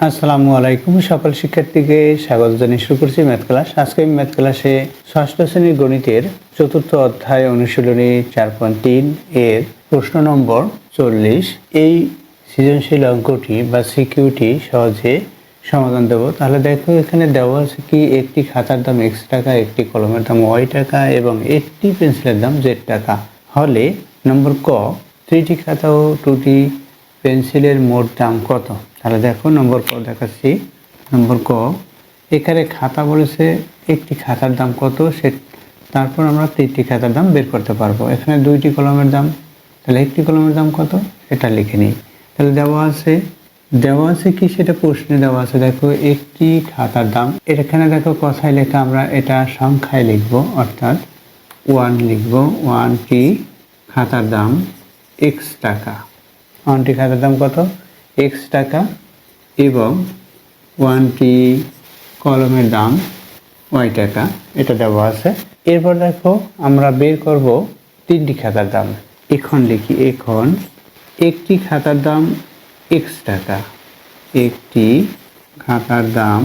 আসসালামু আলাইকুম সকল শিক্ষার্থীকে স্বাগত জানিয়ে শুরু করছি ম্যাথ ক্লাস। আজকে আমি ম্যাথ ক্লাসে ষষ্ঠ শ্রেণীর গণিতের চতুর্থ অধ্যায় অনুশীলনী 4.3 এর প্রশ্ন নম্বর 40 এই সৃজনশীল অঙ্কটি বা সিকিউটি সহজে সমাধান দেব। তাহলে দেখো এখানে দেওয়া আছে কি একটি খাতার দাম x টাকা, একটি কলমের দাম y টাকা এবং একটি পেন্সিলের দাম z টাকা হলে নম্বর ক 3টি খাতা ও 2টি পেন্সিলের মোট দাম কত। তাহলে দেখো নম্বর ক দেখাচ্ছি। নম্বর ক এখানে খাতা বলেছে একটি খাতার দাম কত, সে তারপর আমরা 3টি খাতার দাম বের করতে পারবো। এখানে 2টি কলমের দাম, তাহলে একটি কলমের দাম কত সেটা লিখে নিই। তাহলে দেওয়া আছে কি সেটা প্রশ্নে দেওয়া আছে। দেখো একটি খাতার দাম, এখানে দেখো কথায় লেখা, আমরা এটা সংখ্যায় লিখব, অর্থাৎ 1 লিখব। 1টি খাতার দাম x টাকা, 1টি খাতার দাম কত x টাকা এবং 1টি কলমের দাম y টাকা, এটা দেওয়া আছে। এরপর দেখো আমরা বের করব 3টি খাতার দাম। এখন লিখি, এখন একটি খাতার দাম x টাকা, একটি খাতার দাম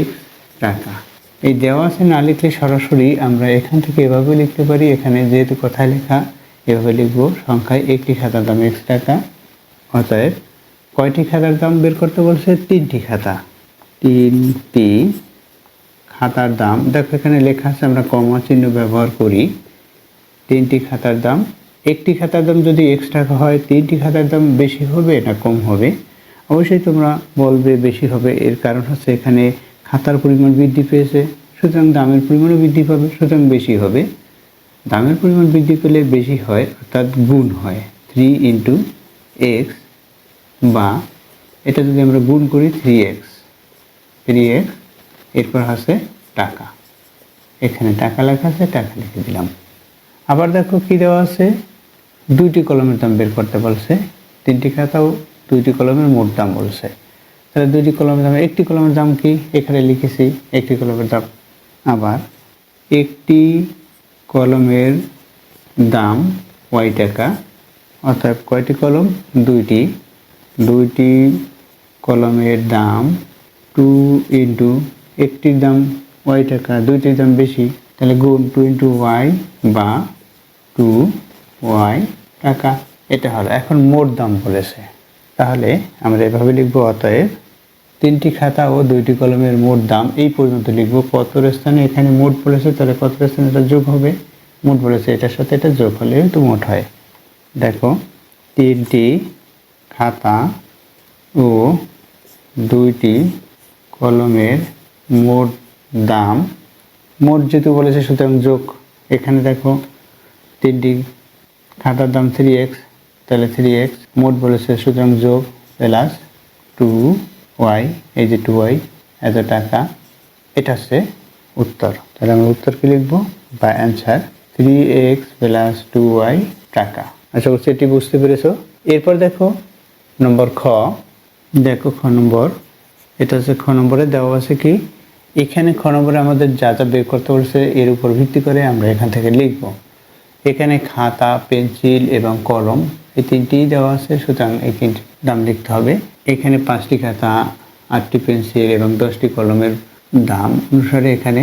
x টাকা। এই দেওয়া আছে না লিখলে সরাসরি আমরা এখান থেকে এভাবে লিখতে পারি। এখানে যেহেতু কথায় লেখা এভাবে লিখব, সংখ্যায় একটি খাতার দাম x টাকা। অতএব কয়টি খাতার দাম বের করতে বলছে? 3টি খাতা, 3টি খাতার দাম। দেখো এখানে লেখা আছে, আমরা কমা চিহ্ন ব্যবহার করি। 3টি খাতার দাম, একটি খাতার দাম যদি x টাকা হয় 3টি খাতার দাম বেশি হবে না কম হবে? অবশ্যই তোমরা বলবে বেশি হবে। এর কারণ হচ্ছে এখানে খাতার পরিমাণ বৃদ্ধি পেয়েছে, সুতরাং দামের পরিমাণও বৃদ্ধি পাবে, সুতরাং বেশি হবে। দামের পরিমাণ বৃদ্ধি পেলে বেশি হয়, অর্থাৎ গুণ হয়। 3 ইন্টু এক্স, বা এটা যদি আমরা গুণ করি 3x, এরপর আছে টাকা। এখানে টাকা লেখা আছে, টাকা লিখে দিলাম। আবার দেখো কি দেওয়া আছে, 2টি কলমের দাম বের করতে বলছে। 3টি খাতা ও 2টি কলমের মোট দাম বলছে। তাহলে 2টি কলমের দাম, একটি কলমের দাম কি এখানে লিখেছি, একটি কলমের দাম। আবার একটি কলমের দাম y টাকা, অর্থাৎ কয়টি কলম? 2টি। 2টি কলমের দাম 2 ইন্টু একটির দাম y টাকা, 2টির দাম বেশি, তাহলে গুণ 2 ইন্টু y বা 2y টাকা, এটা হলো। এখন মোট দাম বলেছে, তাহলে আমরা এভাবে লিখব। অতএব 3টি খাতা ও 2টি কলমের মোট দাম এই পর্যন্ত লিখব। কতর স্থানে এখানে মোট বলেছে, তাহলে কতর স্থানে এটা যোগ হবে। মোট বলেছে, এটার সাথে এটা যোগ হলে তো মোট হয়। দেখো 3টি খাতা ও 2টি কলমের মোট দাম, মোট যেহেতু বলেছে সুতরাং যোগ। এখানে দেখো 3টি খাতার দাম 3x, তাহলে 3x মোট বলেছে সুতরাং যোগ, প্লাস 2y, এই যে 2y এত টাকা। এটা হচ্ছে উত্তর। তাহলে আমরা উত্তর কি লিখব, বা অ্যান্সার 3x প্লাস 2y টাকা। আশা করছি এটি বুঝতে পেরেছো। এরপর দেখো নম্বর খ, দেখো খ নম্বর, এটা হচ্ছে খ নম্বরে দেওয়া আছে কি, এখানে খ নম্বরে আমাদের যা যা বের করতে বলছে এর উপর ভিত্তি করে আমরা এখান থেকে লিখব। এখানে খাতা, পেন্সিল এবং কলম এই 3টিই দেওয়া আছে, সুতরাং এই 3টির দাম লিখতে হবে। এখানে 5টি খাতা, 8টি পেন্সিল এবং 10টি কলমের দাম অনুসারে এখানে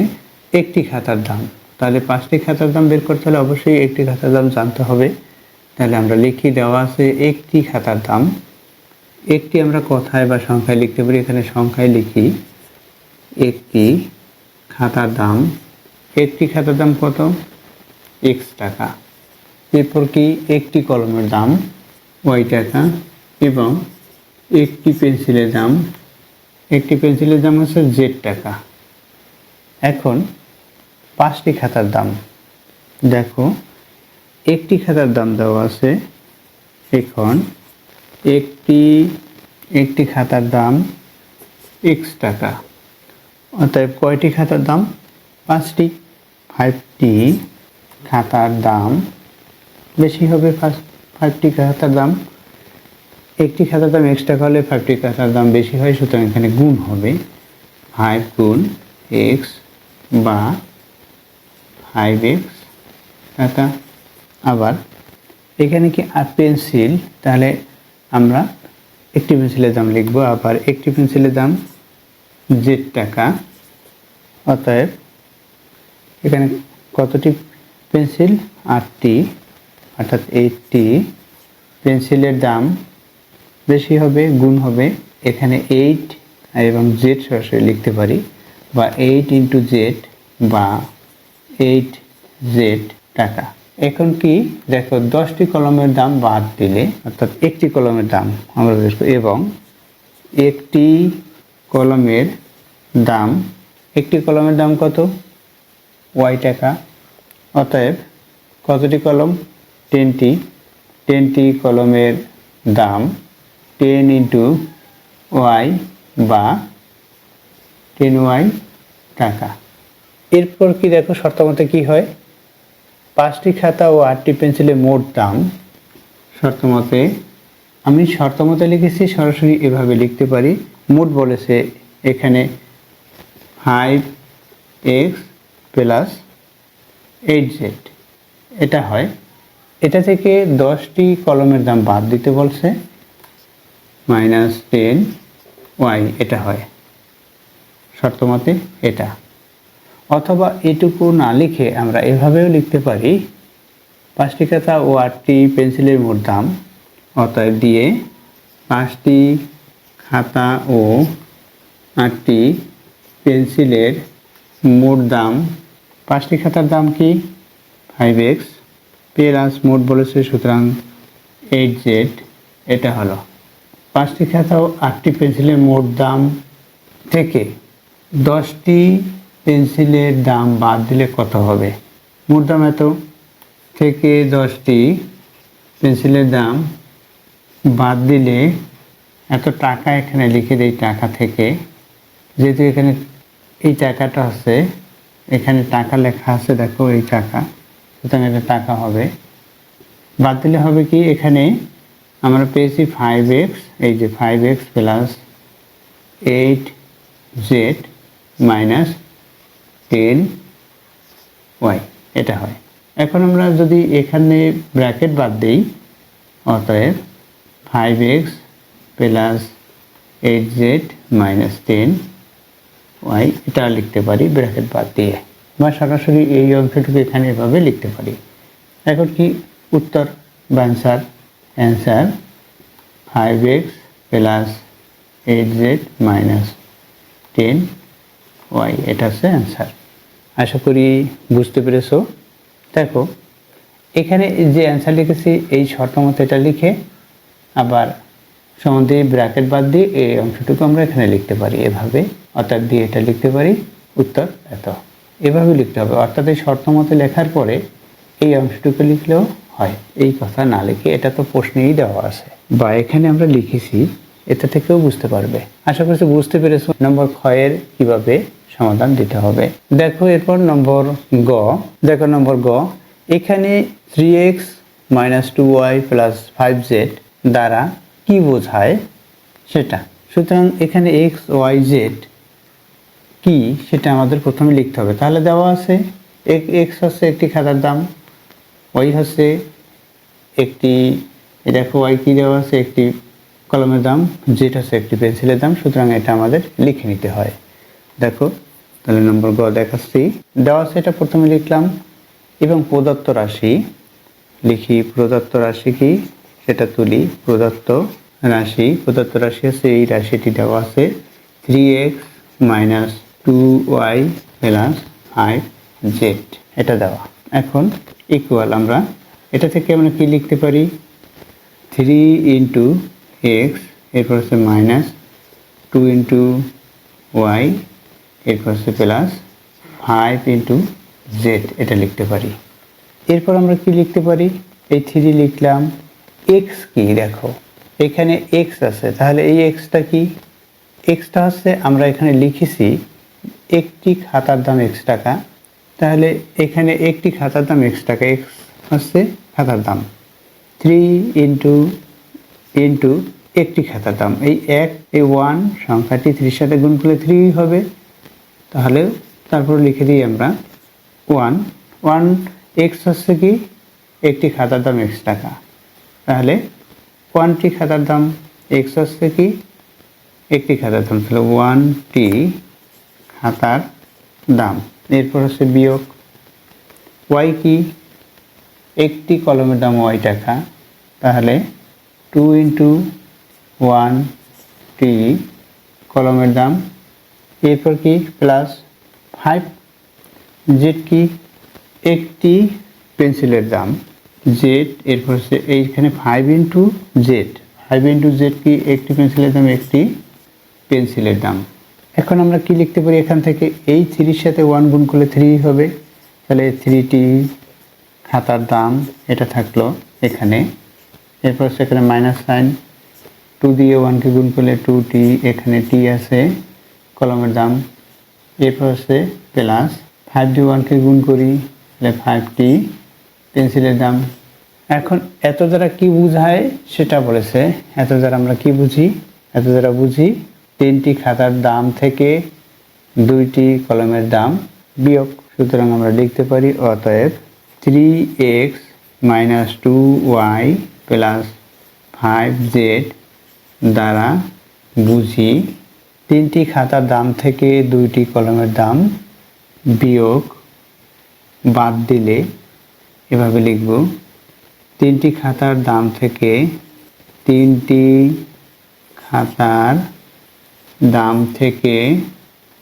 একটি খাতার দাম। তাহলে 5টি খাতার দাম বের করতে হলে অবশ্যই একটি খাতার দাম জানতে হবে। তাহলে আমরা লিখি, দেওয়া আছে একটি খাতার দাম। একটি আমরা কথায় বা সংখ্যায় লিখতে পারি, এখানে সংখ্যায় লিখি একটি খাতার দাম। একটি খাতার দাম কত? x টাকা। এরপর কি একটি কলমের দাম y টাকা এবং একটি পেন্সিলের দাম, একটি পেন্সিলের দাম হচ্ছে z টাকা। এখন 5টি খাতার দাম, দেখো একটি খাতার দাম দেওয়া আছে। এখন একটি খাতার দাম x টাকা, অতএব কয়টি খাতার দাম? 5টি। 5টি খাতার দাম বেশি হবে, 5টি খাতার দাম। একটি খাতার দাম x টাকা হলে 5টি খাতার দাম বেশি হয়, সুতরাং এখানে গুণ হবে 5 গুণ x বা 5x টাকা। আবার এখানে কি আর পেন্সিল, তাহলে আমরা একটি পেন্সিলের দাম লিখব, আবার একটি পেন্সিলের দাম জেড টাকা। অতএব এখানে কতটি পেন্সিল? 8টি, অর্থাৎ 8টি পেন্সিলের দাম বেশি হবে, গুণ হবে। এখানে 8 এবং জেড সরাসরি লিখতে পারি, বা 8 ইন্টু জেড বা 8 জেড টাকা। এখন কি দেখো, 10টি কলমের দাম বাদ দিলে, অর্থাৎ একটি কলমের দাম আমরা বের করি, এবং একটি কলমের দাম, একটি কলমের দাম কত? ওয়াই টাকা। অতএব কতটি কলম? 10টি। 10টি কলমের দাম 10 ইন্টু ওয়াই বা 10y টাকা। এরপর কি দেখো, শর্তমতে কি হয়? 5টি খাতা ও 8টি পেন্সিলের মোট দাম। শর্তমতে আমি শর্তমতে লিখেছি, সরাসরি এভাবে লিখতে পারি। মোট বলেছে এখানে 5x প্লাস 8z, এটা হয়। এটা থেকে 10টি কলমের দাম বাদ দিতে বলছে, মাইনাস 10y, এটা হয় শর্তমতে এটা। অথবা এটুকু না লিখে আমরা এভাবেও লিখতে পারি, 5টি খাতা ও 8টি পেন্সিলের মোট দাম। অতএব দিয়ে 5টি খাতা ও 8টি পেন্সিলের মোট দাম। 5টি খাতার দাম কি? 5x প্লাস মোট বলেছে, সুতরাং 8z, এটা হলো 5টি খাতা ও 8টি পেন্সিলের মোট দাম থেকে 10টি পেন্সিলের দাম বাদ দিলে কত হবে? মোট দাম এত, থেকে 10টি পেন্সিলের দাম বাদ দিলে এত টাকা। এখানে লিখে দিই টাকা থেকে, যেহেতু এখানে এই টাকাটা আছে, এখানে টাকা লেখা আছে, দেখো এই টাকা, সুতরাং এটা টাকা হবে। বাদ দিলে হবে কি? এখানে আমরা পেয়েছি 5x, এই যে 5x plus 8z minus 10y, এটা হয়। এখন আমরা যদি এখানে ব্র্যাকেট বাদ দিই, অতএব 5x plus 8z minus 10y, এটা লিখতে পারি ব্র্যাকেট বাদ দিয়ে, বা সরাসরি এই অংশটুকু এখানে এভাবে লিখতে পারি। এখন কি উত্তর বা answer? Answer 5x plus 8z minus 10y, এটা হচ্ছে অ্যান্সার। আশা করি বুঝতে পেরেছো। দেখো এখানে যে অ্যান্সার লিখেছি, এই শর্ত মতো এটা লিখে আবার সমান্তরাল ব্র্যাকেট বাদ দিয়ে এই অংশটুকু আমরা এখানে লিখতে পারি এভাবে, অর্থাৎ দিয়ে এটা লিখতে পারি উত্তর এত। এভাবে লিখতে হবে, অর্থাৎ এই শর্ত মতো লেখার পরে এই অংশটুকু লিখলেও হয়। এই কথা না লিখে, এটা তো প্রশ্নেই দেওয়া আছে বা এখানে আমরা লিখেছি, এটা থেকেও বুঝতে পারবে। আশা করছি বুঝতে পেরেছো নম্বর খ এর কিভাবে সমাধান দিতে হবে। দেখো এরপর নম্বর গ। দেখো নম্বর গ, এখানে 3x minus 2y plus 5z দ্বারা কি বোঝায় সেটা। সুতরাং এখানে x y z কি সেটা আমাদের প্রথমে লিখতে হবে। তাহলে দেওয়া আছে x হচ্ছে একটি খাতার দাম, y হচ্ছে একটি, দেখো y কি দেওয়া আছে, একটি কলমের দাম, z হচ্ছে একটি পেন্সিলের দাম। সুতরাং এটা আমাদের লিখে নিতে হয়। দেখো তাহলে নম্বর গ দেখাচ্ছি, দেওয়া আছে, এটা প্রথমে লিখলাম। এবং প্রদত্ত রাশি লিখি, প্রদত্ত রাশি কি সেটা তুলি। প্রদত্ত রাশি হচ্ছে এই রাশিটি দেওয়া আছে 3x minus 2y plus 5z, এটা দেওয়া। এখন ইকুয়াল, আমরা এটা থেকে আমরা কি লিখতে পারি? 3 ইন্টু এক্স, এরপর হচ্ছে মাইনাস 2 ইন্টু ওয়াই, এরপর হচ্ছে প্লাস 5 ইন্টু জেড, এটা লিখতে পারি। এরপর আমরা কি লিখতে পারি? এই 3 লিখলাম। এক্স কি দেখো, এখানে এক্স আছে, তাহলে এই এক্সটা কি? এক্সটা হচ্ছে আমরা এখানে লিখেছি একটি খাতার দাম x টাকা, তাহলে এখানে একটি খাতার দাম x টাকা, এক্স হচ্ছে খাতার দাম। 3 ইন্টু একটি খাতার দাম, এই 1 সংখ্যাটি 3 সাথে গুণ করলে 3 হবে, তাহলে তারপর লিখে দিই আমরা 1 x হচ্ছে কি একটি খাতার দাম x টাকা, তাহলে 1টি খাতার দাম এক্স হচ্ছে কি একটি খাতার দাম, তাহলে 1টি খাতার দাম। এরপর হচ্ছে বিয়োগ ওয়াই কি একটি কলমের দাম ওয়াই টাকা, তাহলে 2 ইন্টু 1টি কলমের দাম। এরপর কি প্লাস 5 জেড কি একটি পেন্সিলের দাম জেড। এরপর হচ্ছে এইখানে 5 ইন্টু জেড, 5 ইন্টু জেড কি একটি পেন্সিলের দাম, একটি পেন্সিলের দাম। এখন আমরা কি লিখতে পারি এখান থেকে, এই 3-র সাথে 1 গুণ করলে 3 হবে, তাহলে 3টি খাতার দাম এটা থাকলো এখানে। এরপর সেখানে মাইনাস সাইন, 2 দিয়ে 1কে গুণ করলে 2টি, এখানে টি আছে কলমের দাম। এরপর হচ্ছে প্লাস 5 দিয়ে 1কে গুণ করি, তাহলে 5টি পেন্সিলের দাম। এখন এত দ্বারা কি বোঝায় সেটা বলেছে। এত দ্বারা আমরা কি বুঝি, এত দ্বারা বুঝি 3টি খাতার দাম থেকে 2টি কলমের দাম বিয়োগ। সুতরাং আমরা লিখতে পারি অতএব 3x minus 2y plus 5z দ্বারা বুঝি 3টি খাতার দাম থেকে 2টি কলমের দাম বিয়োগ বাদ দিলে এভাবে লিখব, 3টি খাতার দাম থেকে 3টি খাতার দাম থেকে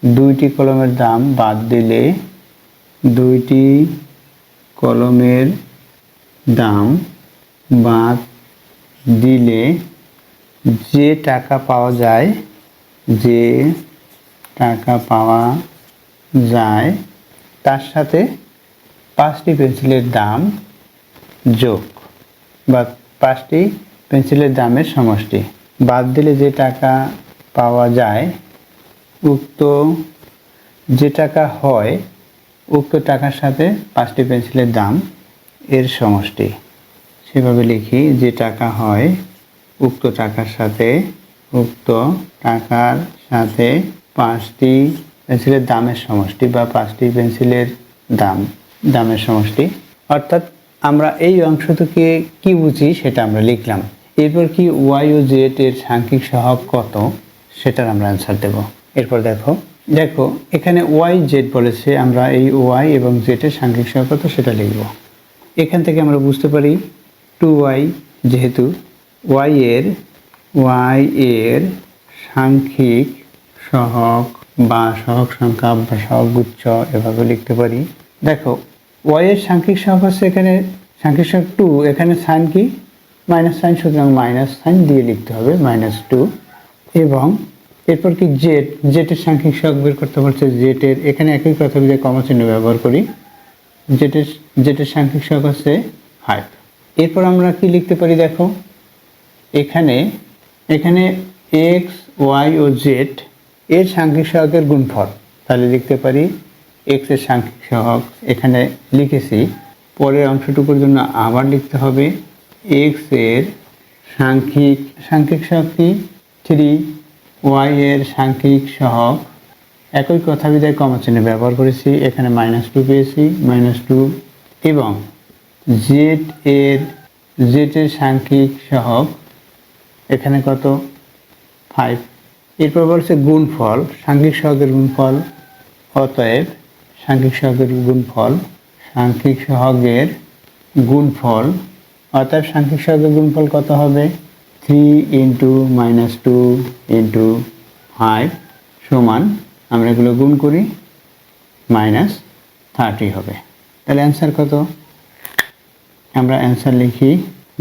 2টি কলমের দাম বাদ দিলে 2টি কলমের দাম বাদ দিলে যে টাকা পাওয়া যায়, যে টাকা পাওয়া যায় তার সাথে 5টি পেন্সিলের দাম যোগ বা 5টি পেন্সিলের দামের সমষ্টি। বাদ দিলে যে টাকা পাওয়া যায়, উক্ত যে টাকা হয় উক্ত টাকার সাথে 5টি পেন্সিলের দাম এর সমষ্টি। সেভাবে লিখি, যে টাকা হয় উক্ত টাকার সাথে, উক্ত টাকার সাথে 5টি পেন্সিলের দামের সমষ্টি বা 5টি পেন্সিলের দামের সমষ্টি। অর্থাৎ আমরা এই অংশ থেকে কি বুঝি সেটা আমরা লিখলাম। এরপর কি ওয়াই ও জেড এর সাংখ্যিক সহগ কত সেটার আমরা অ্যান্সার দেব। এরপর দেখো এখানে ওয়াই জেড বলেছে, আমরা এই ওয়াই এবং জেড এর সাংখ্যিক সহগ কত সেটা লিখব। এখান থেকে আমরা বুঝতে পারি 2y, যেহেতু ওয়াই এর সাংখ্যিক সহগ বা সহগ সংখ্যা বা সহগুচ্ছ এভাবে লিখতে পারি। দেখো ওয়াই এর সাংখ্যিক সহগ হচ্ছে এখানে সাংখ্যিক সহগ 2, এখানে সাইন কি মাইনাস সাইন, সুতরাং মাইনাস সাইন দিয়ে লিখতে হবে -2। এবং এরপর কি জেড এর সাংখ্যিক সহগ বের করতে বলছে, জেড এর এখানে একই কথা দিয়ে কমা চিহ্ন ব্যবহার করি, জেড এর সাংখ্যিক সহগ হচ্ছে 5। এরপর আমরা কি লিখতে পারি, দেখো এখানে এক্স ওয়াই ও জেড এর সাংখ্যিক সহগের গুণফল, তাহলে লিখতে পারি এক্স এর সাংখ্যিক সহগ এখানে লিখেছি, পরের অংশটুকুর জন্য আবার লিখতে হবে এক্স এর সাংখ্যিক সহগ কি 3, ওয়াই এর সাংখ্যিক সহগ একই কথা বিধায় কমা চিহ্ন ব্যবহার করেছি, এখানে -2 পেয়েছি, -2। এবং জেড এর সাংখ্যিক সহগ এখানে কত 5। এরপর বলছে গুণফল, সাংখ্যিক সহগের গুণফল। অতএব সাংখ্যিক সহগের গুণফল, অতএব সাংখ্যিক সহগের গুণফল কত হবে, 3 ইন্টু -2 ইন্টু 5 সমান, আমরা এগুলো গুণ করি, -30 হবে। তাহলে অ্যান্সার কত, আমরা অ্যান্সার লিখি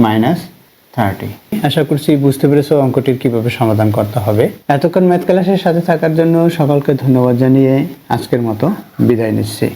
-30। আশা করছি বুঝতে পেরেছো অঙ্কটির কিভাবে সমাধান করতে হবে। এতক্ষণ ম্যাথ ক্লাসের সাথে থাকার জন্য সকলকে ধন্যবাদ জানিয়ে আজকের মতো বিদায় নিচ্ছি।